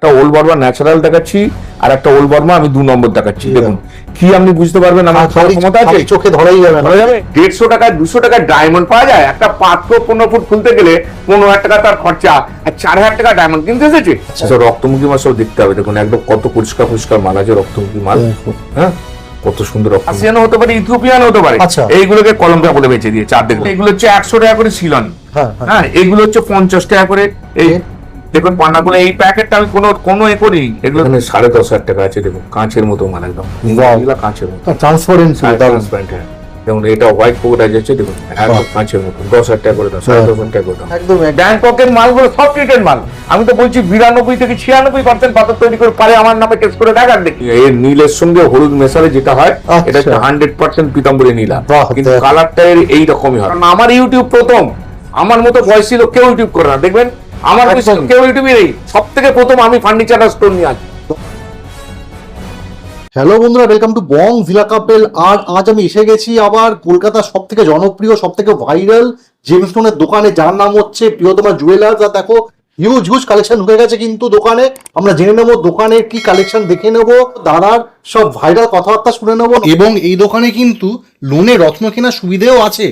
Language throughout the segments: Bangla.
একটা ওল্ড বর্মা ন্যাচারাল দেখাচ্ছি আর একটা ওল্ড বর্মা আমি 2 নম্বর দেখাচ্ছি। দেখুন কি আপনি বুঝতে পারবেন আমার ক্ষমতা আছে, চোখে ধরাই যাবে না। 150 টাকায় 200 টাকার ডায়মন্ড পাওয়া যায়। একটা পাত্র 15 ফুট খুলতে গেলে 15,000 টাকা তার খরচা, আর 4,000 টাকা ডায়মন্ড কিনতে এসেছে। রক্তমুখী মাছ সব দেখতে হবে। দেখুন একদম কত পরিষ্কার পরিষ্কার মাল আছে, রক্তমুখী মাল। হ্যাঁ কত সুন্দর, আসিয়ান হতে পারে, ইথিওপিয়ান হতে পারে। এইগুলোকে কলম্বিয়া বলে বেচে দিয়ে চার দেখুন। এগুলো হচ্ছে 100 টাকা করে সিলন। হ্যাঁ এগুলো হচ্ছে 50 টাকা করে। এই দেখুন পান্নাগুলো, এই প্যাকেটটা আমি কোনো এ করি। এগুলো 10,500 টাকা আছে। দেখুন কাঁচের মতো মাল, একদম কাঁচের মতো ট্রান্সপারেন্ট। যেমন এটা হোয়াইট কোকোটা যাচ্ছে, দেখুন একদম কাঁচের মতো। 10,000 টাকা করে দাও, 10,500 টাকা করে দাও। একদম ব্যাংককের মালগুলো সব ট্রিটেড মাল। আমি তো বলছি 92 থেকে 96% পাথর তৈরি করে পারে আমার নামে কেস করে দেখার দেখি। এর নীলের সঙ্গে হলুদ মেশালে যেটা হয় এটা 100% পীতাম্বরী নীলা, কিন্তু কালারটা এর এই রকমই হয়। কারণ আমার ইউটিউব প্রথম, আমার মতো বয়সী লোক কেউ ইউটিউব করে না। দেখবেন আমার কেউ ইউটিউবে নেই, সব থেকে প্রথম আমি ফার্নিচার স্টোর নিয়ে আসি। হ্যালো বন্ধুরা, welcome to Bong Villa couple. আর আজ আমি এসে গেছি আবার কলকাতার সব থেকে জনপ্রিয়, সব থেকে ভাইরাল জেমস্টোনের দোকানে, যার নাম হচ্ছে প্রিয়তমা জুয়েলার্স। আর দেখো হিউজ হিউজ কালেকশন ঢুকে গেছে কিন্তু দোকানে। আমরা জেনে নেবো দোকানের কি কালেকশন, দেখে নেবো দাদার সব ভাইরাল কথাবার্তা শুনে নেবো। এবং এই দোকানে কিন্তু লোনে রত্ন কেনার সুবিধেও আছে।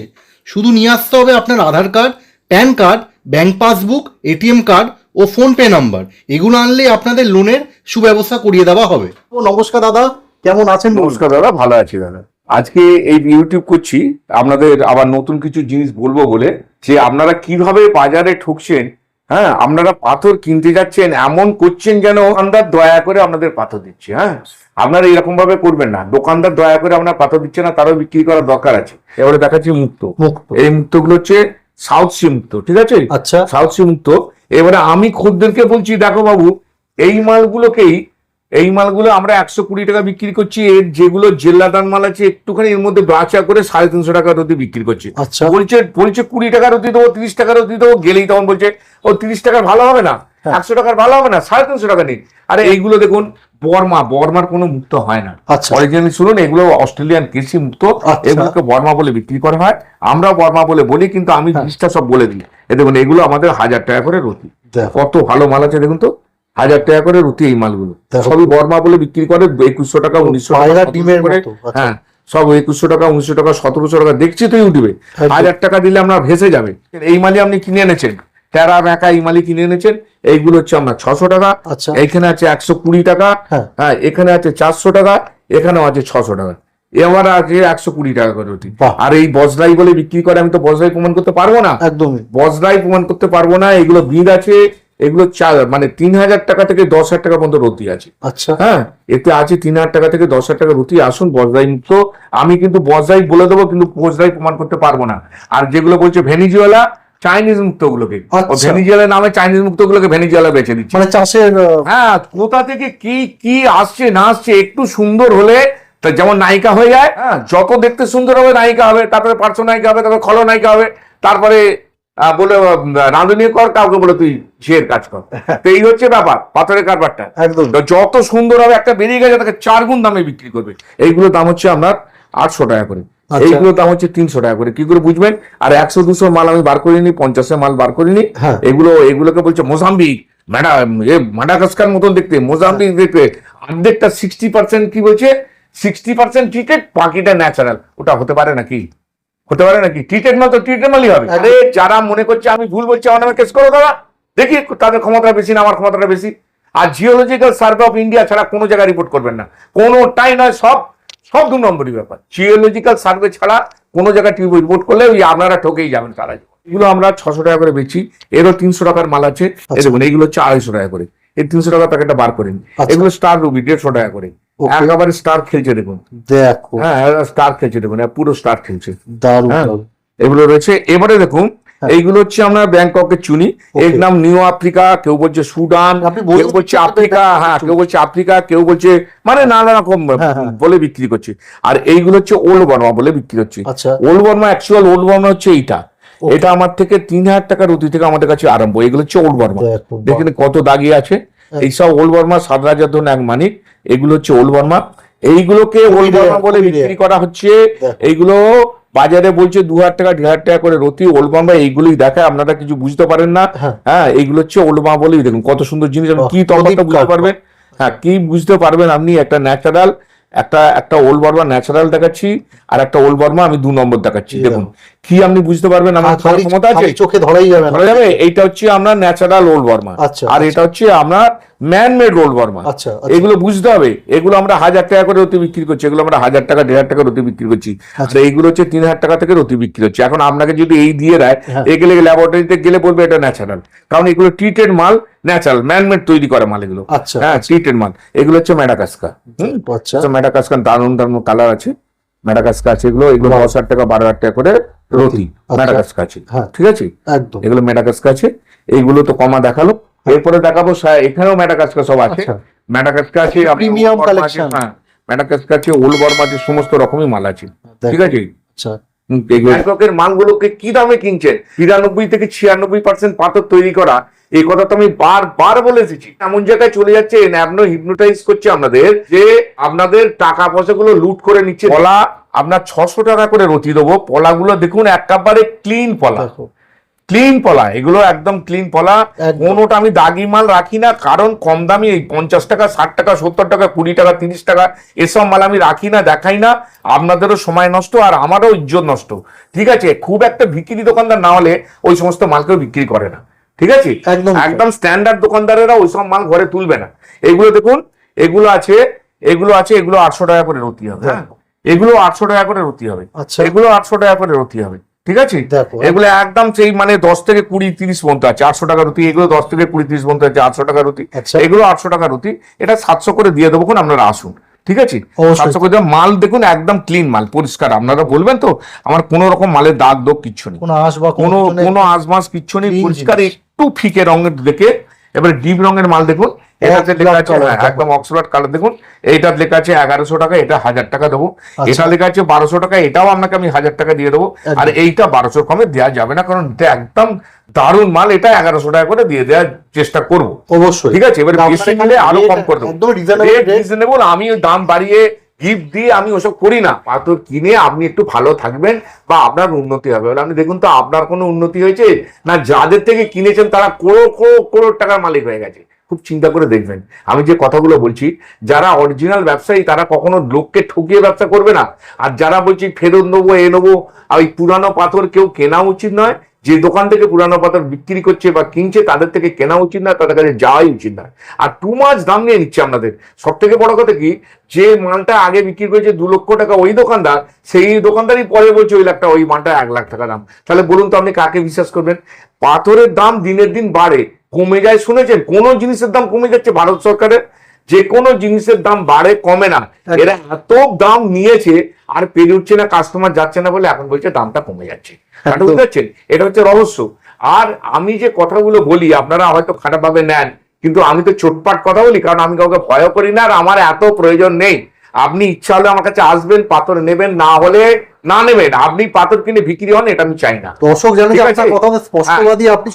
শুধু নিয়ে আসতে হবে আপনার Aadhaar card, PAN card, bank passbook, ATM card ও ফোন পে নাম্বার। এগুলো আনলে আপনাদের লোনের সুব্যবস্থা করিয়ে দেওয়া হবে। নমস্কার দাদা, কেমন আছেন? নমস্কার দাদা, ভালো আছি দাদা। আজকে এই ইউটিউব করছি আপনাদের আবার নতুন কিছু জিনিস বলবো বলে, যে আপনারা কিভাবে বাজারে ঠকছেন। হ্যাঁ আপনারা পাথর কিনতে যাচ্ছেন, এমন করছেন যেন দোকানদার দয়া করে আপনাদের পাথর দিচ্ছে। হ্যাঁ আপনারা এরকম ভাবে করবেন না। দোকানদার দয়া করে আপনার পাথর দিচ্ছে না, তারও বিক্রি করার দরকার আছে। এবারে দেখাচ্ছি মুক্তো। এই মুক্তগুলো হচ্ছে সাউথ সি মুক্তো, ঠিক আছে? আচ্ছা, সাউথ সি মুক্তো। এবারে আমি খদ্দেরকে বলছি, দেখো বাবু এই মালগুলো আমরা 120 টাকা বিক্রি করছি। এর যেগুলো জেল্লাদান মাল আছে একটুখানি এর মধ্যে বাঁচা করে 350 টাকা রতি বিক্রি করছি। বলছে 20 টাকা রতি দেবো, 30 টাকা রতি দেবো। গেলেই তখন বলছে ও 30 টাকার ভালো হবে না, 100 টাকার ভালো হবে না, 350 টাকা নেই। আরে এইগুলো দেখুন বর্মার কোনো মুক্ত হয় না। অরিজিনালি শুনুন, এগুলো অস্ট্রেলিয়ান কৃষি মুক্ত। এগুলোকে বর্মা বলে বিক্রি করা হয়, আমরা বর্মা বলে বলি, কিন্তু আমি জিনিসটা সব বলে দিই। দেখুন এগুলো আমাদের 1000 টাকা করে রতি। কত ভালো মাল আছে দেখুন তো, 1000 টাকা করে রুটি। এই মালগুলো সবই বর্মা বলে বিক্রি করে 2100 টাকা, 1900 টাকা। হ্যাঁ সব 2100 টাকা, 1900 টাকা, 1700 টাকা। দেখছি তো ইউটিউবে। 1000 টাকা দিলে আমরা ভেসে যাবে। এই মালি আপনি কিনে এনেছেন, টেরা ব্যাকা এই মালি কিনে এনেছেন। এইগুলো হচ্ছে আমরা 600 টাকা। এইখানে আছে 120 টাকা। হ্যাঁ এখানে আছে 400 টাকা, এখানেও আছে 600 টাকা। এবার আছে 120 টাকা করে রুটি। আর এই বজরাই বলে বিক্রি করে, আমি তো বজরাই প্রমাণ করতে পারবো না। একদমই বজরাই প্রমাণ করতে পারবো না। এগুলো বিল আছে, এগুলো মানে 3000 টাকা থেকে 10,000 টাকা পর্যন্ত রুটি আছে। আচ্ছা হ্যাঁ এতে আছে 3000 টাকা থেকে 10,000 টাকা রুটি। আসুন বজরাই মুক্ত, আমি কিন্তু বজরাই বলে দেবো, কিন্তু বজরাই প্রমাণ করতে পারবো না। আর যেগুলো বলছে ভেনিজুয়েলা, চাইনিজ মুক্ত গুলোকে, ভেনিজুয়েলা নামে চাইনিজ মুক্ত গুলোকে ভেনিজুয়েলা বেচে দিচ্ছে। মানে চাষের হ্যাঁ কোথা থেকে কি আসছে না আসছে, একটু সুন্দর হলে যেমন নায়িকা হয়ে যায়। হ্যাঁ যত দেখতে সুন্দর হবে নায়িকা হবে, তারপরে পার্শ্ব নায়িকা হবে, তারপরে খলনায়িকা হবে, তারপরে বলে রাঁধুনি কর, কাউকে বলে তুই ঝিয়ের কাজ কর। তো এই হচ্ছে ব্যাপার পাথরের কারবারটা। একদম যত সুন্দর হবে, একটা বেরিয়ে গেছে তাকে 4 গুণ দামে বিক্রি করবে। এইগুলো দাম হচ্ছে আপনার 800 টাকা করে, এইগুলো দাম হচ্ছে 300 টাকা করে। কি করে বুঝবেন? আর 100-200 মাল আমি বার করিনি, 50 মাল বার করিনি। এগুলোকে বলছে মোজাম্বিক, মাডাগাস্কার মতন দেখতে, মোজাম্বিক দেখতে। অর্ধেকটা 60% কি বলছে, 60% ট্রিটেড, বাকিটা ন্যাচারাল। ওটা হতে পারে নাকি? হতে পারে নাকি? ট্রিটেড মাল তো ট্রিটেড মালই হবে। আরে যারা মনে করছে আমি ভুল বলছি, আমার নামে কেস করো দাদা, দেখি তাদের ক্ষমতা বেশি না আমার ক্ষমতাটা বেশি। আর জিওলজিক্যাল সার্ভে অফ ইন্ডিয়া ছাড়া কোনো জায়গায় রিপোর্ট করবেন না, কোনোটাই নয়। সব 2 নম্বরই ব্যাপার। জিওলজিক্যাল সার্ভে ছাড়া কোনো জায়গায় রিপোর্ট করলে ওই আপনারা ঠকেই যাবেন সারা জীবন। এগুলো আমরা 600 টাকা করে বেচি। এরও 300 টাকার মাল আছে। দেখুন এইগুলো হচ্ছে 250 টাকা করে। এই 300 টাকা প্যাকেটটা বার করেন। এগুলো স্টার রুবি 150 টাকা করে। একেবারে স্টার খেলছে দেখুন, দেখো হ্যাঁ স্টার খেলছে দেখুন, পুরো স্টার খেলছে। এগুলো রয়েছে। এবারে দেখুন এইগুলো হচ্ছে আমরা ব্যাংককের চুনি। এর নাম নিউ আফ্রিকা, কেউ বলছে সুদান, কেউ বলছে আফ্রিকা। হ্যাঁ কেউ বলছে আফ্রিকা, কেউ বলছে মানে নানা রকম বলে বিক্রি করছে। আর এইগুলো হচ্ছে ওল্ড বর্মা বলে বিক্রি হচ্ছে। Old Burma, actual old Burma হচ্ছে এইটা। এটা আমার থেকে 3000 টাকা রুটি থেকে আমাদের কাছে আরম্ভ। এগুলো হচ্ছে ওল্ড বর্মা। দেখেন কত দাগি আছে। এইসব ওল্ড বর্মা, 7,000 ধরুন 1 মানিক। এগুলো হচ্ছে ওল্ড বর্মা। এইগুলোকে ওল্ড বর্মা বলে বিক্রি করা হচ্ছে। এইগুলো বাজারে বলছে 2000 টাকা 1500 টাকা করে রতি ওল্ড মাল, এইগুলোই দেখায়, আপনারা কিছু বুঝতে পারেন না। হ্যাঁ, এইগুলো হচ্ছে ওল্ড মাল বলেই দেখুন কত সুন্দর জিনিস, আপনি কি তফাৎটা বুঝতে পারবেন। হ্যাঁ, কি বুঝতে পারবেন আপনি, একটা ন্যাচারাল একটা ওল্ড বর্মা ন্যাচারাল দেখাচ্ছি, আর একটা ওল্ড বর্মা আমি 2 নম্বর দেখাচ্ছি। দেখুন কি আপনি বুঝতে পারবেন, আমার ক্ষমতা আছে, চোখে ধরাই যাবে ধরা যাবে। এইটা হচ্ছে আমরা ন্যাচারাল ওল্ড বর্মা, আর এটা হচ্ছে আমরা ম্যান মেড ওল্ড বর্মা। এগুলো বুঝতে হবে, এগুলো আমরা 1000 টাকা করে রতি বিক্রি করছি, এগুলো আমরা 1000 টাকা 1500 টাকা রতি বিক্রি করছি, আর এইগুলো হচ্ছে 3000 টাকা থেকে রতি বিক্রি হচ্ছে। এখন আপনাকে যদি এই দিয়ে দেয়, এগুলো ল্যাবরেটরিতে গেলে বলবে এটা ন্যাচারাল, কারণ এগুলো ট্রিটেড মাল, ন্যাচারাল ম্যান মেড তৈরি করা মাল এগুলো। হ্যাঁ, ট্রিটেড মাল। এগুলো হচ্ছে ম্যাডাগাস্কা। ম্যাডাগাস্কার দারুণ দারুণ কালার আছে, ম্যাডাগাস্কা আছে। এগুলো 10,000 টাকা 12,000 টাকা করে রতি ম্যাডাগাস্কা আছে, ঠিক আছে। এগুলো ম্যাডাগাস্কা আছে, এইগুলো তো কমা দেখালো। এরপরে দেখাবো এখানেও ম্যাডাগাস্কা সব আছে, ম্যাডাগাস্কা আছে, প্রিমিয়াম কালেকশন। হ্যাঁ, ম্যাডাগাস্কা আছে, ওল্ড বর্মা আছে, সমস্ত রকমই মাল আছে, ঠিক আছে। ব্যাংককের মালগুলোকে কি দামে কিনছেন? 93 থেকে 96% পাথর তৈরি করা, এই কথা তো আমি বারবার বলে এসেছি। এমন জায়গায় চলে যাচ্ছে, ন্যাবনো হিপনোটাইজ করছে আমাদের, যে আপনাদের টাকা পয়সা গুলো লুট করে নিচ্ছে। পলা আপনার 600 টাকা করে রতি দেবো, পলাগুলো দেখুন একেবারে ক্লিন পলা, ক্লিন পলা, এগুলো একদম ক্লিন পলা, কোনোটা আমি দাগি মাল রাখি না, কারণ কম দামি এই 50 টাকা 60 টাকা 70 টাকা 20 টাকা 30 টাকা এসব মাল আমি রাখি না, দেখাই না। আপনাদেরও সময় নষ্ট আর আমারও ইজ্জত নষ্ট, ঠিক আছে। খুব একটা বিক্রি দোকানদার না হলে ওই সমস্ত মালকেও বিক্রি করে না, ঠিক আছে। একদম স্ট্যান্ডার্ড দোকানদারেরা ওইসব মাল ঘরে তুলবে না। এগুলো দেখুন, এগুলো আছে, এগুলো 800 টাকা করে রতি হবে। হ্যাঁ, এগুলো 800 টাকা করে রতি হবে, এগুলো 800 টাকা করে রতি হবে, ঠিক আছে। এগুলো একদম সেই মানে 10 থেকে 20 30 পর্যন্ত আছে 800 টাকা রতি, এগুলো 10 থেকে 20 30 পর্যন্ত আছে 800 টাকা রতি, এগুলো 800 টাকা রতি। এটা 700 করে দিয়ে দেবো, আপনারা আসুন, ঠিক আছে। 700 করে দেওয়া মাল দেখুন, একদম ক্লিন মাল, পরিষ্কার। আপনারা বলবেন তো আমার কোনো রকম মালের দাগ দোগ কিচ্ছু নেই, কোনো আশমাস কিচ্ছু নেই, পরিষ্কার। একটু ফিকে রঙের দেখে, এবারে ডিপ রঙের মাল দেখুন, এটাতে লেখা আছে একদম অক্সফোর্ড কালার দেখুন, এইটা লেখা আছে 1100 টাকা, এটা 1000 টাকা দেবো। এটা লেখা আছে 1200 টাকা, এটাও আপনাকে আমি 1000 টাকা দিয়ে দেবো। আর এইটা 1200 কমে দেওয়া যাবে না, কারণ এটা একদম দারুণ মাল, এটা 1100 টাকা করে দিয়ে দেওয়ার চেষ্টা করবো অবশ্যই, ঠিক আছে। এবারে বেশি নিলে আরো কম করে দেবো, রিজনেবল। আমি দাম বাড়িয়ে গিফট দিয়ে আমি ওসব করি না। পাথর কিনে আপনি একটু ভালো থাকবেন বা আপনার উন্নতি হবে। আপনি দেখুন তো আপনার কোনো উন্নতি হয়েছে না? যাদের থেকে কিনেছেন তারা কোড়ো টাকার মালিক হয়ে গেছে। খুব চিন্তা করে দেখবেন, আমি যে কথাগুলো বলছি, যারা অরিজিনাল ব্যবসায়ী তারা কখনো লোককে ঠকিয়ে ব্যবসা করবে না। আর যারা বলছি ফেরত নেবো এ নেবো, ওই পুরানো পাথর কেউ কেনা উচিত নয়। যে দোকান থেকে পুরানো পাথর বিক্রি করছে বা কিনছে তাদের থেকে কেনা উচিত না, তাদের কাছে যাওয়াই উচিত না। আর টু মাছ দাম নিয়ে নিচ্ছে আপনাদের। সব থেকে বড় কথা কি, যে মালটা আগে বিক্রি করেছে 2 লক্ষ টাকা ওই দোকানদার, সেই দোকানদারই পরে বলছে ওই মালটা 1 লাখ টাকা দাম। তাহলে বলুন তো আপনি কাকে বিশ্বাস করবেন? পাথরের দাম দিনের দিন বাড়ে, কমে যায়। শুনেছেন কোন জিনিসের দাম কমে যাচ্ছে? ভারত সরকারের যে কোনো জিনিসের দাম বাড়ে, কমে না। এরা এত দাম নিয়েছে আর পেরে উঠছে না, কাস্টমার যাচ্ছে না বলে এখন বলছে দামটা কমে যাচ্ছে। বুঝতে পারছেন? এটা হচ্ছে রহস্য। আর আমি যে কথাগুলো বলি আপনারা হয়তো খারাপ ভাবে নেন, কিন্তু আমি তো চোটপাট কথা বলি, কারণ আমি কাউকে ভয় করি না, আর আমার এত প্রয়োজন নেই। আপনি ইচ্ছা হলে আমার কাছে আসবেন, পাথর নেবেন, না হলে না নেবেন। আপনি পাথর কিনে বিক্রি হন, এটা আমি চাই না। দর্শক জানেন যে আপনার কথা স্পষ্টবাদী, আপনি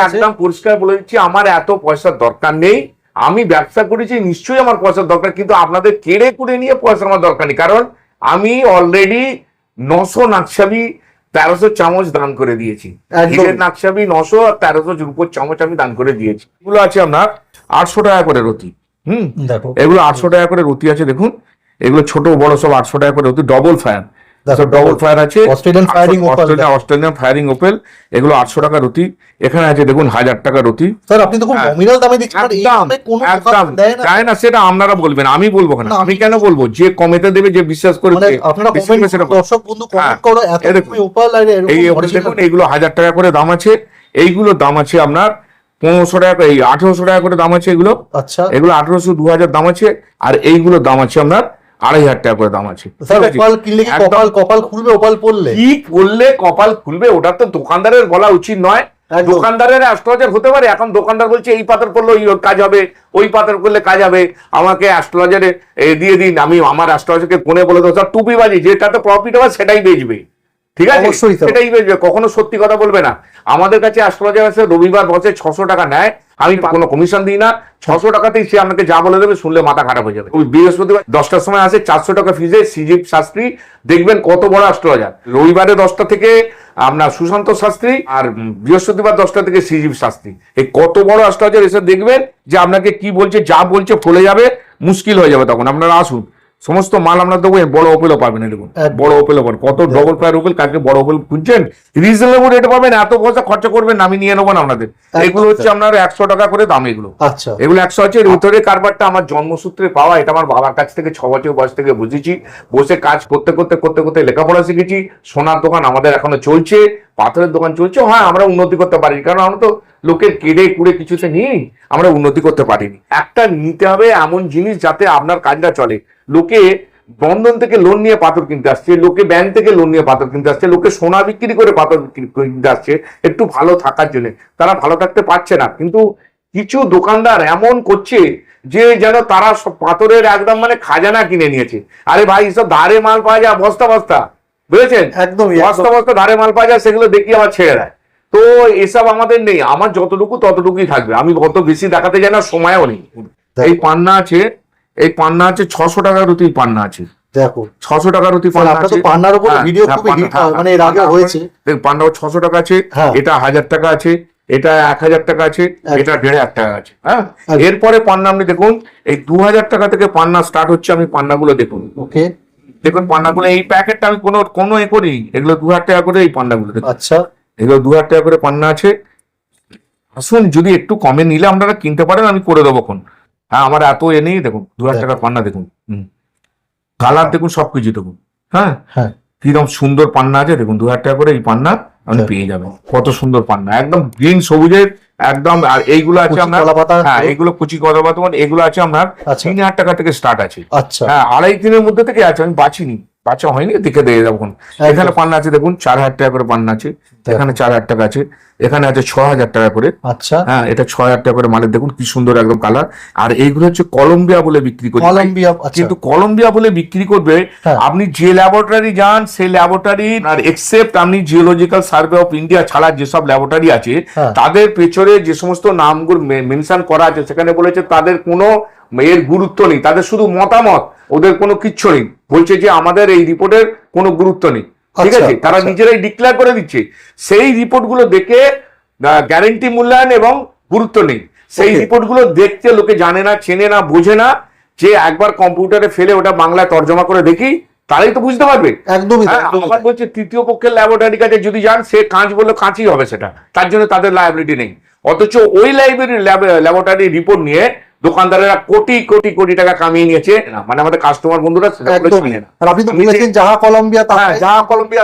একদম পরিষ্কার বলে দিচ্ছি, আমার এত পয়সার দরকার নেই। আমি ব্যবসা করেছি, নিশ্চয়ই আমার পয়সার দরকার, কিন্তু আপনাদের কেড়ে কুড়ে নিয়ে পয়সা আমার দরকার নেই। কারণ আমি অলরেডি 900 নাকশাবি 1300 চামচ দান করে দিয়েছি। নাকশাবি 900 আর 1300 রূপোর চামচ আমি দান করে দিয়েছি। এগুলো আছে আপনার 800 টাকা করে রতি। এগুলো 800 টাকা করে রতি আছে, দেখুন এগুলো ছোট বড় সব 800 টাকা করে রতি। ডবল ফায়ার, ডবল ফায়ার আছে, অস্ট্রেলিয়ান ফায়ারিং ওপেল, এগুলো 800 টাকা রতি। এখানে আছে দেখুন 1000 টাকা রতি। স্যার আপনি তো খুব নমিনাল দামে দিচ্ছেন, একদম তাই না? সেটা আপনারা বলবেন, আমি বলবো না। আমি কেন বলবো? যে কমেতে দেবে, যে বিশ্বাস করে দর্শক বন্ধু কমেন্ট করো, এই দেখুন এইগুলো 1000 টাকা করে দাম আছে। এইগুলো দাম আছে আপনার 1500 টাকা, এই 1800 টাকা করে দাম আছে এগুলো। আচ্ছা, এগুলো 1800 2000 দাম আছে। আর এইগুলো দাম আছে আপনার 2500 টাকা করে দাম আছে। কপাল খুলবে, ওপাল পড়লে কি করলে কপাল খুলবে ওটা তো দোকানদারের বলা উচিত নয়। দোকানদারের অ্যাস্ট্রোলজার হতে পারে। এখন দোকানদার বলছে এই পাথর করলে ওই কাজ হবে, ওই পাথর করলে কাজ হবে, আমাকে অ্যাস্ট্রোলজারে দিয়ে দিন, আমি আমার অ্যাস্ট্রোলজারকে ফোনে বলে দেবো টুপিবাজি, যেটাতে প্রফিট হবে সেটাই বেচবে, ঠিক আছে, সেটাই বেচবে, কখনো সত্যি কথা বলবে না। আমাদের কাছে অ্যাস্ট্রোলজার আছে, রবিবার বসে 600 টাকা নেয়, আমি কোনো কমিশন দিই না, 600 টাকাতেই সে আপনাকে যা বলে দেবে, শুনলে মাথা খারাপ হয়ে যাবে। ওই বৃহস্পতিবার 10টার সময় আসে, 400 টাকা ফিজে সৃজিব শাস্ত্রী, দেখবেন কত বড় অ্যাস্ট্রোলজার। রবিবারে 10টা থেকে আপনার সুশান্ত শাস্ত্রী, আর বৃহস্পতিবার 10টা থেকে সৃজিব শাস্ত্রী, এই কত বড় অ্যাস্ট্রোলজার এসে দেখবেন যে আপনাকে কি বলছে, যা বলছে ফলে যাবে, মুশকিল হয়ে যাবে। তখন আপনারা আসুন, সমস্ত মাল আমরা দেবো, বড় ওপেলও পাবেন। দেখুন বড় ওপেলও পাবেন, কত ডবল ফ্লাইয়ের ওপেল, কাকে বড় ওপেল খুঁজছেন, রিজনেবল রেট পাবেন, এত পয়সা খরচা করবেন আমি নিয়ে নেবো না আপনাদের। এগুলো হচ্ছে আপনার 100 টাকা করে দাম। এগুলো আচ্ছা, এগুলো 100 আছে। ভিতরে কারবারটা আমার জন্মসূত্রে পাওয়া, এটা আমার বাবার কাছ থেকে 6 বছর বয়স থেকে বুঝেছি, বসে কাজ করতে করতে করতে করতে লেখাপড়া শিখেছি। সোনার দোকান আমাদের এখনো চলছে, পাথরের দোকান চলছে। হ্যাঁ, আমরা উন্নতি করতে পারি, কারণ আমরা তো লোকের কেড়ে কুড়ে কিছুতে নিয়ে আমরা উন্নতি করতে পারিনি। একটা নিতে হবে এমন জিনিস যাতে আপনার কাজটা চলে। লোকে বন্ধন থেকে লোন নিয়ে পাথর কিনতে আসছে, লোকে ব্যাংক থেকে লোন নিয়ে পাথর কিনতে আসছে, লোকে সোনা বিক্রি করে পাথর কিনতে আসছে একটু ভালো থাকার জন্য। তারা ভালো থাকতে পারছে না, কিন্তু কিছু দোকানদার এমন করছে যে যেন তারা সব পাথরের একদম মানে খাজানা কিনে নিয়েছে। আরে ভাই, সব ধারে মাল পাওয়া যায় বস্তা বস্তা, বুঝেছেন? একদমই বস্তা বস্তা ধারে মাল পাওয়া যায়, সেগুলো দেখি আবার ছেড়ে দেয়। তো এসব আমাদের নেই, আমার যতটুকু ততটুকুই থাকবে, আমি অত বেশি দেখাতে যাই না, সময়ও নেই। এই পান্না আছে, এই পান্না আছে 600 টাকার অতি পান্না আছে। দেখো 600 টাকার অতি পান্না আছে। পান্নার উপর ভিডিও খুবই হিট হয়, মানে এর আগে হয়েছে। পান্না 600 টাকা আছে, এটা 1000 টাকা আছে, এটা 1000 টাকা আছে, এটা 1500 টাকা আছে। হ্যাঁ, এরপরে পান্না আপনি দেখুন, এই 2000 টাকা থেকে পান্না স্টার্ট হচ্ছে। আমি পান্নাগুলো দেখুন, ওকে, দেখুন পান্নাগুলো, এই প্যাকেটটা আমি কোনো এ করি, এগুলো 2000 টাকা করে এই পান্নাগুলো দেখুন। আচ্ছা, এগুলো 2000 টাকা করে পান্না আছে। আসুন, যদি একটু কমে নিলে আপনারা কিনতে পারেন, আমি করে দেবো কোন। হ্যাঁ, আমার এত এ নেই। দেখুন 2000 টাকার পান্না দেখুন, কালার দেখুন, সবকিছু দেখুন। হ্যাঁ, কিরকম সুন্দর পান্না আছে দেখুন। 2000 টাকা করে এই পান্না আপনি পেয়ে যাবেন। কত সুন্দর পান্না, একদম গ্রিন সবুজের একদম। আর এইগুলো আছে আপনার, হ্যাঁ এইগুলো কুচি কলা পাতা, এগুলো আছে আপনার 3000 টাকা থেকে স্টার্ট আছে। আচ্ছা, হ্যাঁ, 2.5-3 মধ্যে থেকে আছে, আমি বাঁচিনি, বাচ্চা হয়নি, দেখে দিয়ে যাবো। এখানে পান্না আছে দেখুন, 4000 টাকা করে পান্না আছে। এখানে 4000 টাকা আছে, এখানে আছে 6000 টাকা করে। আচ্ছা, হ্যাঁ, এটা 6000 টাকা করে মালের দেখুন কি সুন্দর একদম কালার। আর এইগুলো হচ্ছে কলম্বিয়া বলে বিক্রি করবে। কলম্বিয়া, কিন্তু কলম্বিয়া বলে বিক্রি করবে, আপনি যে ল্যাবরেটরি যান সেই ল্যাবরেটরি, আর এক্সেপ্ট আপনি জিওলজিক্যাল সার্ভে অফ ইন্ডিয়া ছাড়া যেসব ল্যাবরেটরি আছে তাদের পেছনে যে সমস্ত নামগুলো মেনশন করা আছে, সেখানে বলেছে তাদের কোনো এর গুরুত্ব নেই, তাদের শুধু মতামত, ওদের কোনো কিচ্ছু নেই। বলছে যে আমাদের এই রিপোর্টের কোনো গুরুত্ব নেই, ঠিক আছে? তারা নিজেরাই ডিক্লেয়ার করে দিচ্ছে। সেই রিপোর্টগুলো দেখে গ্যারেন্টি মূল্যায়ন এবং গুরুত্ব নেই। সেই রিপোর্টগুলো দেখতে লোকে জানে না, চেনে না, বোঝে না। যে একবার কম্পিউটারে ফেলে ওটা বাংলায় তর্জমা করে দেখি, তারাই তো বুঝতে পারবে। একদমই। আবার বলছে তৃতীয় পক্ষের ল্যাবরেটরির কাছে যদি যান, সে কাঁচ বললে কাঁচই হবে, সেটা তার জন্য তাদের লায়াবিলিটি নেই। অথচ ওই ল্যাবরেটরি রিপোর্ট নিয়ে দোকানদারেরা কোটি কোটি কোটি টাকা কামিয়ে নিয়েছে। মানে আমাদের কাস্টমার বন্ধুরা আপনি তো বলেছেন যাহা কলম্বিয়া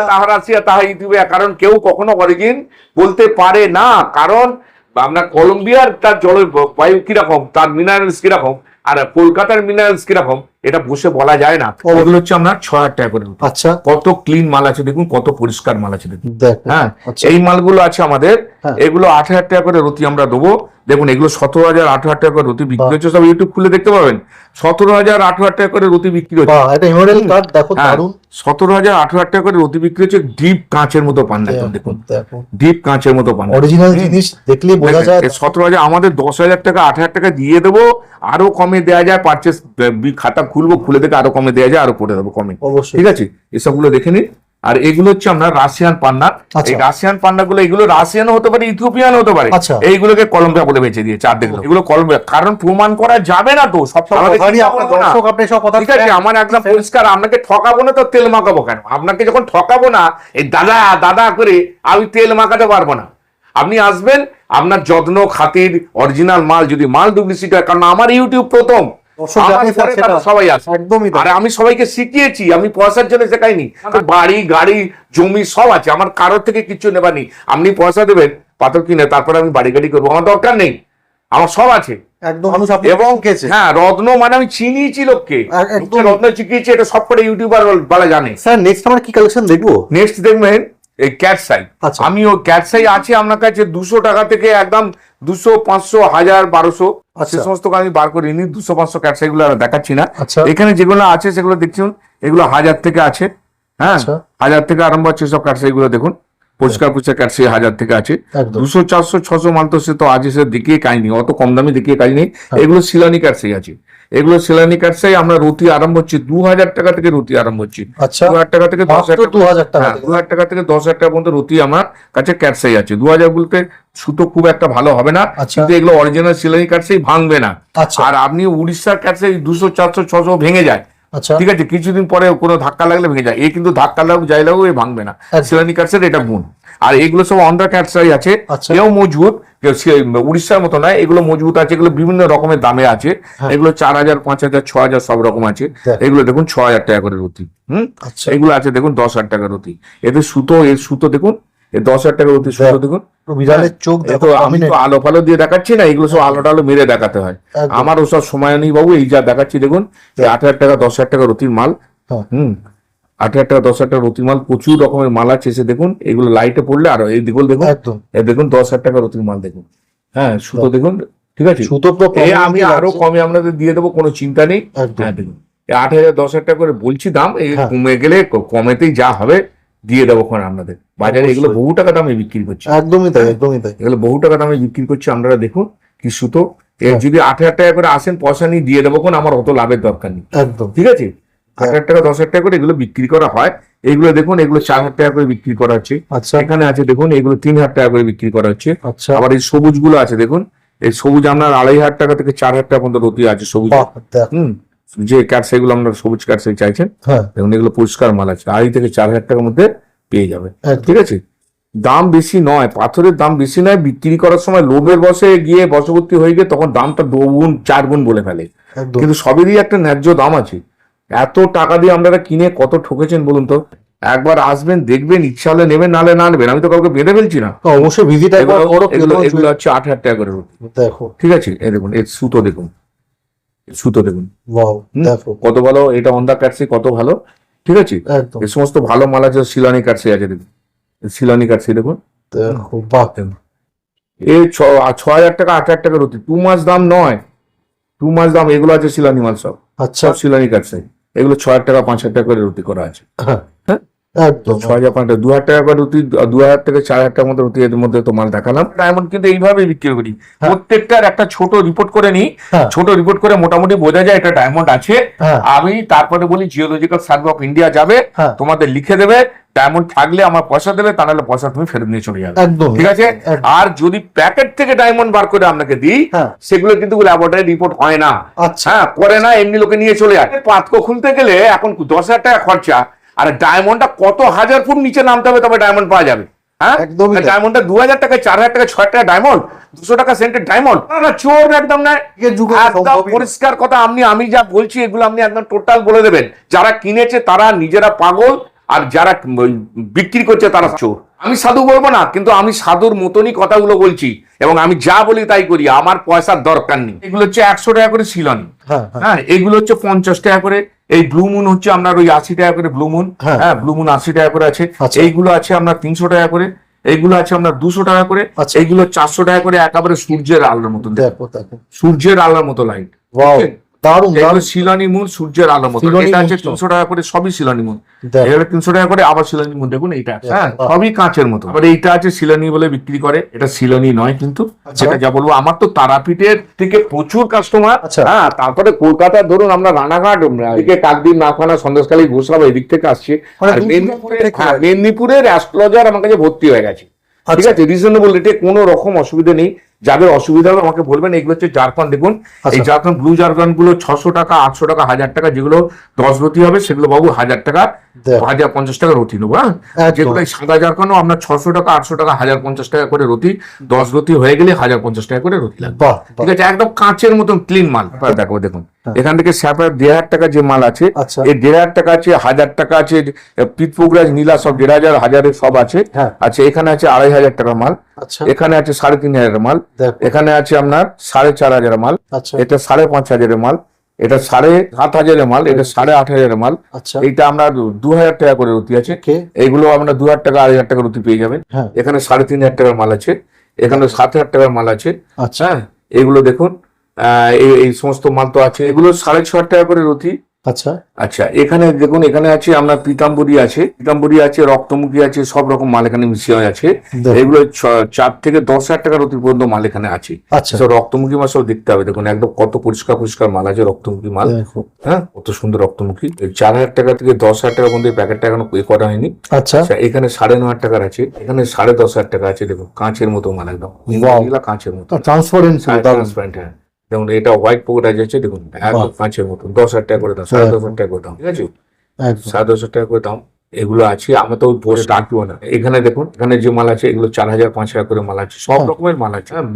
তাহা রাশিয়া তাহা ইথিওপিয়া, কারণ কেউ কখনো অরিজিন বলতে পারে না। কারণ আপনার কলম্বিয়ার তার জলবায়ু কিরকম, তার মিনারেলস কিরকম, আর কলকাতার মিনারেলস কিরকম, এটা বসে বলা যায় না। ওগুলো হচ্ছে আপনার 6000 টাকা করে। আচ্ছা, কত ক্লিন মাল আছে দেখুন, কত পরিষ্কার মাল আছে দেখুন। হ্যাঁ, আচ্ছা, এই মালগুলো আছে আমাদের। এগুলো 8000 টাকা করে রতি আমরা দেবো। দেখুন এগুলো 17,000 18,000 টাকা করে রতি বিক্রি হচ্ছে, সব ইউটিউব খুলে দেখতে পাবেন। 17,000 18,000 টাকা করে রতি বিক্রি হচ্ছে। 17,000 18,000 টাকা করে রতি বিক্রি হচ্ছে। ডিপ কাঁচের মতো পান্না, দেখুন ডিপ কাঁচের মতো পান্না, অরিজিনাল জিনিস দেখলে বোঝা যায়। 17,000 আমাদের 10,000 টাকা 8,000 টাকা দিয়ে দেবো, আরো কমে দেওয়া যায়। পারচেস খাতা খুলবো, খুলে দেখে আরো কমে দেওয়া যায়, আরো করে দেবো কমে, ঠিক আছে? এসবগুলো দেখে নিন। আর এগুলো হচ্ছে আপনার রাশিয়ান পান্না। এই রাশিয়ান পান্নাগুলো, এগুলো রাশিয়ান হতে পারে, ইথিওপিয়ান হতে পারে। এইগুলোকে কলম্বিয়া বলে বেঁচে দিয়েছে। আর দেখলো এগুলো কলম্বিয়া, কারণ প্রমাণ করা যাবে না তো সব। ঠিক আছে, আমার একদম পরিষ্কার, আপনাকে ঠকাবো না তো তেল মাখাবো কেন? আপনাকে যখন ঠকাবো না, এই দাদা দাদা করে আমি তেল মাখাতে পারবো না। আপনি আসবেন, আপনার যত্ন খাতির অরিজিনাল মাল, যদি মাল ডুপ্লিসিটি হয়, কারণ আমার ইউটিউব প্রথম, সবাই আছে। আর আমি সবাইকে শিখিয়েছি, আমি পয়সার জন্য শেখাইনি। বাড়ি গাড়ি জমি সব আছে আমার, কারোর থেকে কিছু নেবার নেই। আপনি পয়সা দেবেন পাথর কিনে, তারপরে আমি বাড়ি গাড়ি করবো, আমার দরকার নেই, আমার সব আছে। এবং হ্যাঁ, রত্ন মানে আমি চিনিয়েছি লোককে, রত্ন শিখিয়েছি, এটা সব করে ইউটিউবার বলা জানে। স্যার নেক্সট আমরা কি কালেকশন দেখবো? নেক্সট দেখবেন এই ক্যাট সাই। আমি ওই ক্যাট সাই আছে আপনার কাছে 200 টাকা থেকে একদম 200, 500, 1000, 1200, সে সমস্ত আমি বার করিনি। 200, 500 ক্যাট সাই গুলো দেখাচ্ছি না। এখানে যেগুলো আছে সেগুলো দেখছেন, এগুলো 1000 থেকে আছে। হ্যাঁ, 1000 থেকে আরম্ভ হচ্ছে সব ক্যাট সাই গুলো দেখুন। পরিষ্কার পরিষ্কার ক্যাটসি 1000 থেকে আছে। একদম 200 400 600 মাল তো সে তো আজ এসে দেখিয়ে কাজ নেই, অত কম দামে দেখিয়ে কাজ নেই। এগুলো শিলানি ক্যাটসি আছে, এগুলো শিলানি ক্যাটসি। আমরা রুটি আরম্ভ হচ্ছে 2000 টাকা থেকে, রুটি আরম্ভ হচ্ছে আচ্ছা 2000 টাকা থেকে 10,000 টাকা। 2000 টাকা 2000 টাকা থেকে 10,000 টাকা পর্যন্ত রুটি আমার কাছে ক্যাটসি আছে। 2000 বলতে সুতো খুব একটা ভালো হবে না, আচ্ছা। কিন্তু এগুলো অরিজিনাল শিলানি ক্যাটসি, ভাঙবে না। আচ্ছা আর আপনি উড়িষ্যার ক্যাটসি 200 400 600 ভেঙে যায়, আচ্ছা ঠিক আছে, কিছুদিন পরে কোনো ধাক্কা লাগলে ভেঙে যায়। এই কিন্তু ধাক্কা লাগুক যাই লাগুক, এ ভাঙবে না। একদম। শিলানি ক্যাটসের এটা গুণ। আর এগুলো সব অন্ধ্রা ক্যাটসাই আছে, আচ্ছা। এও মজবুত, উড়িষ্যার মতো নয়, এগুলো মজবুত আছে। এগুলো বিভিন্ন রকমের দামে আছে, হ্যাঁ। এগুলো 4000 5000 6000 সব রকম আছে। দেখ। এগুলো দেখুন 6000 টাকা করে রুটি। আচ্ছা এগুলো আছে দেখুন 10,000 টাকা রুটি। এদের সুতো, এর সুতো দেখুন, এই 10,000 টাকা রুটি সুতো দেখুন। বিড়ালের চোখ এ তো আমি তো আলো ফালো দিয়ে দেখাচ্ছি না, এগুলো সব আলো টালো মেরে দেখাতে হয়। একদম। আমার ওসব সময় নেই বাবু, এই যা দেখাচ্ছি দেখুন, 8,000 টাকা 10,000 টাকা রুটির মাল। হ্যাঁ। 8,000 টাকা 10,000 টাকা রুটির মাল, প্রচুর রকমের মাল আছে। এসে দেখুন, এগুলো লাইটে পড়লে আরো এই দেখুন, দেখুন একদম এই দেখুন 10,000 টাকা রুটির মাল দেখুন। হ্যাঁ, সুতো দেখুন, ঠিক আছে। সুতো পুরো এ আমি আরো কমে আপনাদের দিয়ে দেবো, কোনো চিন্তা নেই। একদম। হ্যাঁ দেখুন, 8,000 10,000 টাকা করে বলছি দাম, এই হ্যাঁ। কমে গেলে কমেতেই যা হবে দিয়ে দেবো ওখানে আপনাদের। বাজারে এগুলো অবশ্যই। বহু টাকা দামে বিক্রি করছে, একদমই তাই একদমই তাই এগুলো বহু টাকা দামে বিক্রি করছে। আপনারা দেখুন কি সুতো। এর হ্যাঁ। যদি 8,000 টাকা করে আসেন, পয়সা নিয়ে দিয়ে দেবো, কোন আমার অত লাভের দরকার নেই, একদম ঠিক আছে। 8,000 টাকা 10,000 টাকা করে এগুলো বিক্রি করা হয়। এগুলো দেখুন, এগুলো 4,000 টাকা করে বিক্রি করা হচ্ছে। আচ্ছা এখানে আছে দেখুন, এগুলো 3,000 টাকা করে বিক্রি করা হচ্ছে। আচ্ছা আবার এই সবুজ গুলো আছে দেখুন, এই সবুজ আপনার 2,500 টাকা থেকে 4,000 টাকা পর্যন্ত রতি আছে সবুজ। বাহ দেখ যে ক্যাটসাই গুলো আপনারা সবুজ ক্যাটসাই চাইছেন, হ্যাঁ দেখুন এগুলো পরিষ্কার মাল আছে, 2,500 থেকে 4,000 টাকার মধ্যে পেয়ে যাবে, একদম। ঠিক আছে। দাম বেশি নয়, পাথরের দাম বেশি নয়। বিক্রি করার সময় লোভের বসে গিয়ে বশবর্তী হয়ে গিয়ে তখন দামটা 2 গুণ 4 গুণ বলে ফেলে, একদম কিন্তু সবেরই একটা ন্যায্য দাম আছে। এত টাকা দিয়ে আপনারা কিনে কত ঠকেছেন বলুন তো। একবার আসবেন, দেখবেন, ইচ্ছা হলে নেবেন, নাহলে না নেবেন। আমি তো কাউকে বেঁধে ফেলছি না। অবশ্যই ভিজিট একবার এগুলো করো এগুলো প্রিয়তমা এগুলো হচ্ছে 8,000 টাকা করে রুটি, দেখো ঠিক আছে। এই দেখুন, এর সুতো দেখুন, এর সুতো দেখুন ওয়াও দেখো কত ভালো। এটা অন্ধা কাটছে কত ভালো, ঠিক আছে। একদম এই সমস্ত ভালো মাল আছে। শিলানি কাটছে আছে দেখুন, শিলানি কাটছে দেখুন। দেখো বাহ এই 6,000 টাকা 8,000 টাকা রুটি, 2 মাস দাম নয়, 2 মাস দাম। এগুলো আছে শিলানি মাল, সব আচ্ছা সব শিলানি কাটছে। এগুলো 6,000 টাকা 5,000 টাকা করে রুটি করা আছে। হ্যাঁ হ্যাঁ, একদম 6,000 5,000 2,000 টাকা করে রুটি, 2,000 থেকে 4,000 টাকার মধ্যে রুটি। এর মধ্যে তো মাল দেখালাম। ডায়মন্ড কিন্তু এইভাবে বিক্রি করি, প্রত্যেকটার একটা ছোট রিপোর্ট করে নিই। হ্যাঁ। ছোট রিপোর্ট করে মোটামুটি বোঝা যায় এটা ডায়মন্ড আছে। হ্যাঁ। আমি তারপরে বলি জিওলজিক্যাল সার্ভে অফ ইন্ডিয়া যাবে, হ্যাঁ। তোমাদের লিখে দেবে, ডায়মন্ড থাকলে আমার পয়সা দেবে, তা নাহলে পয়সা তুমি ফেরত নিয়ে চলে যাবে, একদম ঠিক আছে। একদম। আর যদি প্যাকেট থেকে ডায়মন্ড বার করে আপনাকে দিই, হ্যাঁ। সেগুলো কিন্তু ল্যাবরেটরি রিপোর্ট হয় না। আচ্ছা হ্যাঁ, করে না, এমনি লোকে নিয়ে চলে যায়। পাতকো খুলতে গেলে এখন 10,000 টাকা খরচা, আর ডায়মন্ডটা কত হাজার ফুট নিচে নামতে হবে তবে ডায়মন্ড পাওয়া যাবে। হ্যাঁ, একদমই তাই। ডায়মন্ডটা 2,000 টাকা 4,000 টাকা 6,000 টাকা ডায়মন্ড, 200 টাকা সেন্টের ডায়মন্ড। না চোর একদম না, আজকের যুগে একদম সম্ভবই না। পরিষ্কার কথা। আমি যা বলছি এগুলো আপনি একদম টোটাল বলে দেবেন। যারা কিনেছে তারা নিজেরা পাগল, আর যারা বিক্রি করছে তারা চোর। আমি সাধু বলবো না, কিন্তু আমি সাধুর মতনই কথাগুলো বলছি, এবং আমি যা বলি তাই করি, আমার পয়সার দরকার নেই। এগুলো হচ্ছে 100 টাকা করে শিলানি। হ্যাঁ হ্যাঁ হ্যাঁ, এইগুলো হচ্ছে 50 টাকা করে। এই ব্লু মুন হচ্ছে আপনার ওই 80 টাকা করে ব্লু মুন। হ্যাঁ। হ্যাঁ, ব্লু মুন 80 টাকা করে আছে। আচ্ছা। এইগুলো আছে আপনার 300 টাকা করে। এইগুলো আছে আপনার 200 টাকা করে। আচ্ছা। এইগুলো 400 টাকা করে, একেবারে সূর্যের আলোর মতো, দেখো দেখো সূর্যের আলোর মতো লাইট। ওয়াও দারুণ এগুলো দারুণ শিলানি মুন, সূর্যের আলোর মতো। শিলানি এটা আছে মুন তো। 300 টাকা করে, সবই শিলানি মুন। দেখো। এগুলো 300 টাকা করে, আবার শিলানি মুন দেখুন এইটা আছে। হ্যাঁ, বাহ। সবই কাঁচের মতো। আবার এইটা আছে শিলানি বলে বিক্রি করে, এটা শিলানি নয় কিন্তু। আচ্ছা। সেটা যা বলবো, আমার তো তারাপীঠের থেকে প্রচুর কাস্টমার। আচ্ছা। হ্যাঁ, তারপরে কলকাতা ধরুন, আমরা রানাঘাট, এদিকে কাকদ্বীপ, নাগখানা, সন্দেশখালী, ঘোষাবা এদিক থেকে আসছে। মানে আর দূর মেদিনীপুরের, থেকে হ্যাঁ, মেদিনীপুরের অ্যাস্ট্রোলজার আমার কাছে ভর্তি হয়ে গেছে, ঠিক আচ্ছা। আছে। রিজনেবল রেটে, কোনো রকম অসুবিধা নেই। যাদের অসুবিধা হবে আমাকে বলবেন। এগুলো হচ্ছে জারকান দেখুন, এই আচ্ছা। জারকান ব্লু জারকান গুলো 600 টাকা 800 টাকা 1,000 টাকা। যেগুলো 10 রতি হবে সেগুলো বাবু 1,000 টাকা, দেখো। 1,050 টাকা রতি নেবো। হ্যাঁ, একদম। যেগুলো এই সাদা জারকানও আপনার 600 টাকা 800 টাকা 1,050 টাকা করে রতি। 10 রতি হয়ে গেলে 1,050 টাকা করে রতি লাগবে, বাহ বাহ। ঠিক আছে। একদম কাঁচের মতন ক্লিন মাল। দেখো দেখুন, এখান থেকে স্যাপার 1,500 টাকা যে মাল আছে, আচ্ছা। এই 1,500 টাকা আছে, 1,000 টাকা আছে, পিতপুগরাজ নীলা সব 1,500 1000 সব আছে। হ্যাঁ। আচ্ছা, এখানে আছে 2,500 টাকা মাল, আচ্ছা এখানে আছে 3,500 মাল, দেখো এখানে আছে আপনার 4,500 মাল, আচ্ছা এটা 5,500 মাল, এটা 7,500 মাল, এটা 8,500 মাল। আচ্ছা এইটা আমরা 2,000 টাকা করে রুটি আছে। ওকে এইগুলো আমরা 2,000 টাকা 2,500 টাকা রুটি পেয়ে যাবেন। হ্যাঁ এখানে 3,500 টাকার মাল আছে, এখানে 7,000 টাকার মাল আছে। আচ্ছা হ্যাঁ, এগুলো দেখুন, এই সমস্ত মাল তো আছে। এগুলো 6,500 টাকা করে রুটি, আচ্ছা আচ্ছা, এখানে দেখুন, এখানে আছে আপনার পিতাম্বরী আছে, রক্তমুখী আছে, সব রকম মাল এখানে মিশিয়ে আছে। দেখুন। এগুলো 4 থেকে 10,000 টাকার অতি পর্যন্ত মাল এখানে আছে। আচ্ছা সব রক্তমুখী মাল সব দেখতে হবে, দেখুন একদম কত পরিষ্কার পরিষ্কার মাল আছে, রক্তমুখী মাল। দেখুন। হ্যাঁ, কত সুন্দর রক্তমুখী। 4,000 টাকা থেকে 10,000 টাকা পর্যন্ত এই প্যাকেটটা এখনো এ করা হয়নি। আচ্ছা আচ্ছা, এখানে 9,500 টাকার আছে, এখানে 10,500 টাকা আছে। দেখুন কাঁচের মতো মাল, একদম Wow. এগুলা কাঁচের মতো, ট্রান্সপারেন্ট ট্রান্সপারেন্ট। হ্যাঁ, যেমন এটা হোয়াইট পকেট আছে, দেখুন একদম কাঁচের মতো। 10,000 টাকা করে দাম, 10,500 টাকা করে দাম, ঠিক আছে, একদম 10,500 টাকা করে দাম। এগুলো আছে, আমরা তো পোস্ট ডাকবো না। এখানে দেখুন, এখানে যে মাল আছে এগুলো 4,000 5,000 করে মাল আছে, সব হ্যাঁ। রকমের মাল আছে। হ্যাঁ,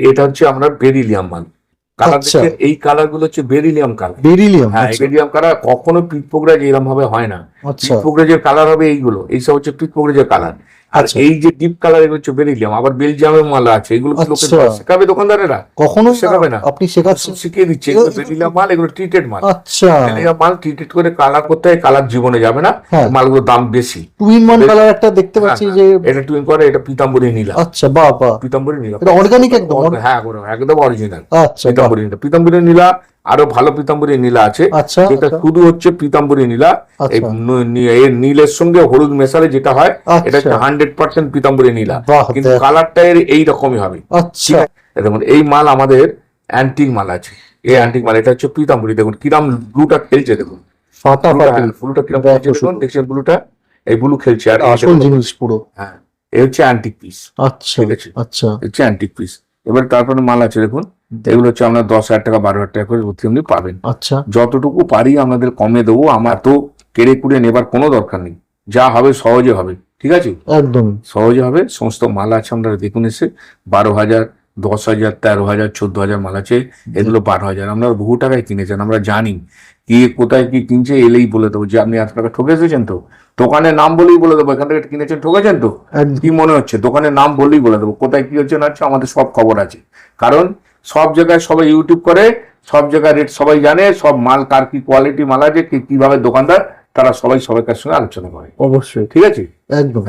এটা হচ্ছে আমরা বেরিলিয়াম মাল। কালার আচ্ছা। দেখে, এই কালার গুলো হচ্ছে বেরিলিয়াম কালার। বেরিলিয়াম। হ্যাঁ, বেরিলিয়াম কালার কখনো পিটপোকরাজ এরকম ভাবে হয় না। আচ্ছা পিটপোকরাজের কালার হবে এইগুলো, এইসব হচ্ছে পিটপোকরাজের কালার। আর আচ্ছা। এই যে ডিপ কালার এগুলো হচ্ছে বেরিলিয়াম। আবার বেলজিয়ামের মাল আছে, এগুলো কি লোকে আচ্ছা। শেখাবে দোকানদারেরা? কখনো শেখাবে না, আপনি শেখাচ্ছেন? সব শিখিয়ে দিচ্ছে। এগুলো বেরিলিয়াম মাল, এগুলো ট্রিটেড মাল। আচ্ছা বেরিলিয়াম মাল ট্রিটেড করে কালার করতে হয়, কালার জীবনে যাবে না, হ্যাঁ। মালগুলোর দাম বেশি। টু ইন ওয়ান কালার একটা দেখতে পাচ্ছি যে। এটা টুইন করে, এটা পিতাম্বরী নীলা। আচ্ছা বাহ বাহ, পিতাম্বরী নীলা এটা অর্গানিক একদম। হ্যাঁ, একদম অরিজিনাল আচ্ছা বাহ। পিতাম্বরী নীলা। পিতাম্বরী নীলা, আরো ভালো পিতাম্বরী নীলা আছে। আচ্ছা এটা আচ্ছা। শুধু হচ্ছে পিতাম্বরী নীলা। এই আচ্ছা। এর নীলের সঙ্গে হলুদ মেশালে যেটা হয়, এটা আচ্ছা। 100% পিতাম্বরী নীলা, বাহ, কিন্তু দেখ। কালারটা এর এইরকমই হবে। আচ্ছা দেখুন এই মাল আমাদের অ্যান্টিক মাল আছে, এই অ্যান্টিক মাল। এটা হচ্ছে পিতাম্বরী। দেখুন কিরাম ব্লুটা খেলছে, দেখুন ফাটাফাটি। ব্লুটা কিরাম দেখ খেলছে, তো দেখুন শুধু। দেখছেন ব্লুটা, এই ব্লু খেলছে। আর এই আসল দেখুন, জিনিস পুরো। হ্যাঁ, এই হচ্ছে অ্যান্টিক পিস, আচ্ছা ঠিক আছে, আচ্ছা হচ্ছে অ্যান্টিক পিস। এবার তারপরে মাল আছে দেখুন, এগুলো হচ্ছে আমরা 10,000 টাকা 12,000 টাকা করে আপনি পাবেন। আচ্ছা যতটুকু পারি আমাদের কমে দেবো, আমার তো কেড়ে কুড়ে নেবার কোনো দরকার নেই, যা হবে সহজে হবে, ঠিক আছে, একদম সহজে হবে। সমস্ত মাল আছে, আমরা দেখুন এসে 12,000 10,000 13,000 14,000 মাল আছে। এগুলো 12,000 আমরা বহু টাকায় কিনেছেন, আমরা জানি কি কোথায় কি কিনছে, এলেই বলে দেবো যে আপনি 1 টাকা ঠকে এসেছেন। তো দোকানের নাম বলেই বলে দেবো এখান থেকে কিনেছেন, ঠকেছেন তো একদম। কি মনে হচ্ছে, দোকানের নাম বলেই বলে দেবো কোথায় কি হচ্ছে না হচ্ছে, আমাদের সব খবর আছে। কারণ সব জায়গায় সবাই ইউটিউব করে, সব জায়গায় রেট সবাই জানে, সব মাল কার কি কোয়ালিটি মাল আছে, কিভাবে দোকানদার, তারা সবাই সবাইকার সঙ্গে আলোচনা করে, অবশ্যই ঠিক আছে। একদম।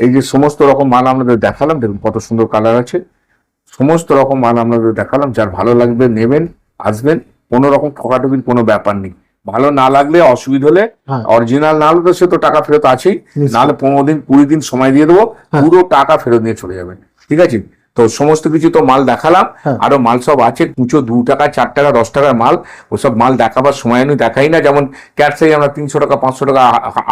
এই যে সমস্ত রকম মাল আপনাদের দেখালাম, দেখুন কত সুন্দর কালার আছে, সমস্ত রকম মাল আপনাদের দেখালাম। যার ভালো লাগবে নেবেন, আসবেন, কোনো রকম ঠকাঠকির কোনো ব্যাপার নেই। ভালো না লাগলে, অসুবিধা হলে, হ্যাঁ। অরিজিনাল না হলে তো সে তো টাকা ফেরত আছেই, নিশ্চয়ই। নাহলে 15 দিন 20 দিন সময় দিয়ে দেবো, হ্যাঁ। পুরো টাকা ফেরত নিয়ে চলে যাবেন, ঠিক আছে। তো সমস্ত কিছু তো মাল দেখালাম, হ্যাঁ। আরো মাল সব আছে, কুচো 2 টাকা 4 টাকা 10 টাকার মাল, ওসব মাল দেখাবার সময় আমি দেখাই না। যেমন ক্যাটসাই আমরা 300 টাকা 500 টাকা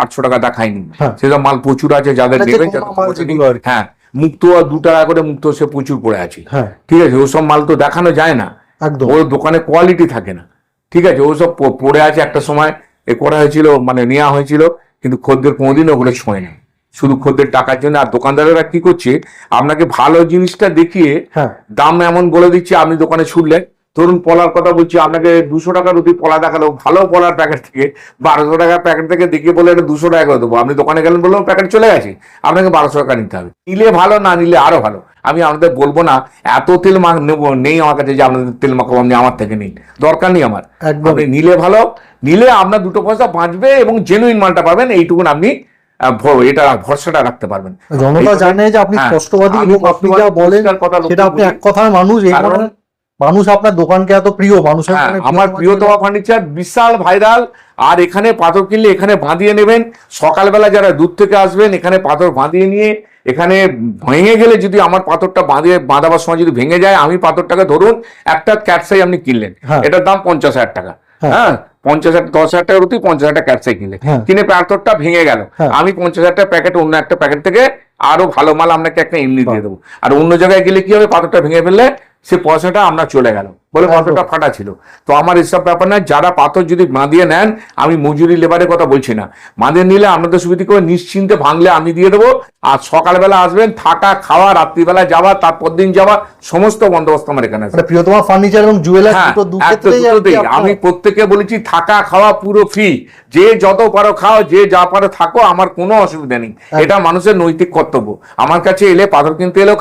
800 টাকা দেখাইনি, হ্যাঁ। সেসব মাল প্রচুর আছে, যাদের মানে যে নেবেন, কম যাদের মাল খবর নেই। যেগুলো আর কি। হ্যাঁ, মুক্ত 2 টাকা করে মুক্ত সে প্রচুর পড়ে আছে, হ্যাঁ ঠিক আছে। ওসব মাল তো দেখানো যায় না, একদম। ওর দোকানে কোয়ালিটি থাকে না, ঠিক আছে। ওসব পড়ে আছে, একটা সময় এ করা হয়েছিল, মানে নেওয়া হয়েছিল, কিন্তু খদ্দের কোনোদিন ওগুলো ছোঁয় না, শুধু খদ্দের টাকার জন্য। আর দোকানদারেরা কি করছে, আপনাকে ভালো জিনিসটা দেখিয়ে হ্যাঁ দাম এমন বলে দিচ্ছে, আপনি দোকানে ছুটলেন। ধরুন পলার কথা বলছি, আপনাকে 200 টাকার অতি পলা দেখালো, ভালো পলার প্যাকেট থেকে 1200 টাকার প্যাকেট থেকে দেখিয়ে বলে এটা 200 টাকা করে দেবো, আপনি দোকানে গেলেন, বললাম প্যাকেট চলে গেছে, আপনাকে 1200 টাকা নিতে হবে। নিলে ভালো, না নিলে আরো ভালো। আমি আপনাদের বলবো না এত তেল নেবো, নেই আমার কাছে যে আপনাদের তেল মাখাবো, আপনি আমার থেকে নিন, দরকার নেই আমার। একদম। আপনি নিলে ভালো, নিলে আপনার 2 পয়সা বাঁচবে এবং জেনুইন মালটা পাবেন, এইটুকুন আপনি এটা ভরসাটা রাখতে পারবেন। জনতা জানে যে আপনি হ্যাঁ, স্পষ্টবাদী আমি লোক, আপনি যা বলেন পরিষ্কার কথা লোককে সেটা আপনি বলি। এক কথার মানুষ। এই কারণ- কারণে মানুষ আপনার দোকানকে এত প্রিয়, মানুষের হ্যাঁ, মনে আমার প্রিয়তমা ফার্নিচার বিশাল ভাইরাল। আর এখানে পাথর কিনলে এখানে বাঁধিয়ে নেবেন, সকালবেলা যারা দূর থেকে আসবেন এখানে পাথর বাঁধিয়ে নিয়ে, এখানে ভেঙে গেলে যদি আমার পাথরটা বাঁধাবার সময় যদি ভেঙে যায়, আমি পাথরটাকে ধরুন একটা ক্যাটসাই আপনি কিনলেন, হ্যাঁ। এটার দাম 50,000 টাকা, হ্যাঁ। হ্যাঁ 50,000 10,000 টাকার অতি 50,000 টাকা ক্যাটসাই কিনলে, হ্যাঁ। কিনে পাথরটা ভেঙে গেল, হ্যাঁ। আমি 50,000 টাকা প্যাকেট অন্য একটা প্যাকেট থেকে আরো ভালো মাল আপনাকে একটা এমনি দিয়ে দেবো। আর অন্য জায়গায় গেলে কি হবে, পাথরটা ভেঙে ফেললে সে পয়সাটা আমরা চলে গেল, বলে পাথরটা ফাটা ছিল। তো আমার এসব ব্যাপার না, যারা পাথর যদি বাঁধিয়ে নেন, আমি মজুরি লেবারের কথা বলছি না, বাঁধিয়ে নিলে আপনাদের সুবিধা করে নিশ্চিন্তে ভাঙলে আমি দিয়ে দেবো। আর সকালবেলা আসবেন, থাকা খাওয়া, রাত্রিবেলা যাওয়া, তারপর দিন যাওয়া, সমস্ত বন্দোবস্ত আমার এখানে আছে। মানে প্রিয়তমা ফার্নিচার এবং জুয়েলার্স হ্যাঁ, দুটো দুক্ষেত্রেই আর কি দুটোতেই। আপনার- আমি প্রত্যেককে বলেছি থাকা খাওয়া পুরো ফ্রি, যে যত পারো খাও, যে যা পারো থাকো, আমার কোনো অসুবিধা নেই। এটা মানুষের নৈতিক কর্তব্য। আমার কাছে এলে পাথর কিনতে এলেও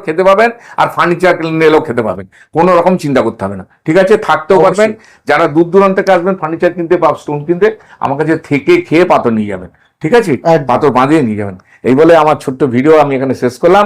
খেতে পাবেন, আর ফার্নিচার কিনতে এলেও খেতে পাবেন, কোনো রকম চিন্তা করতে হবে না, ঠিক আছে। থাকতেও পারবেন, যারা দূর দূরান্ত থেকে আসবেন ফার্নিচার কিনতে বা স্টোন কিনতে, আমার কাছে থেকে খেয়ে পাথর নিয়ে যাবেন, ঠিক আছে, একদম। পাথর বাঁধিয়ে নিয়ে যাবেন। এই বলে আমার ছোট্ট ভিডিও আমি এখানে শেষ করলাম।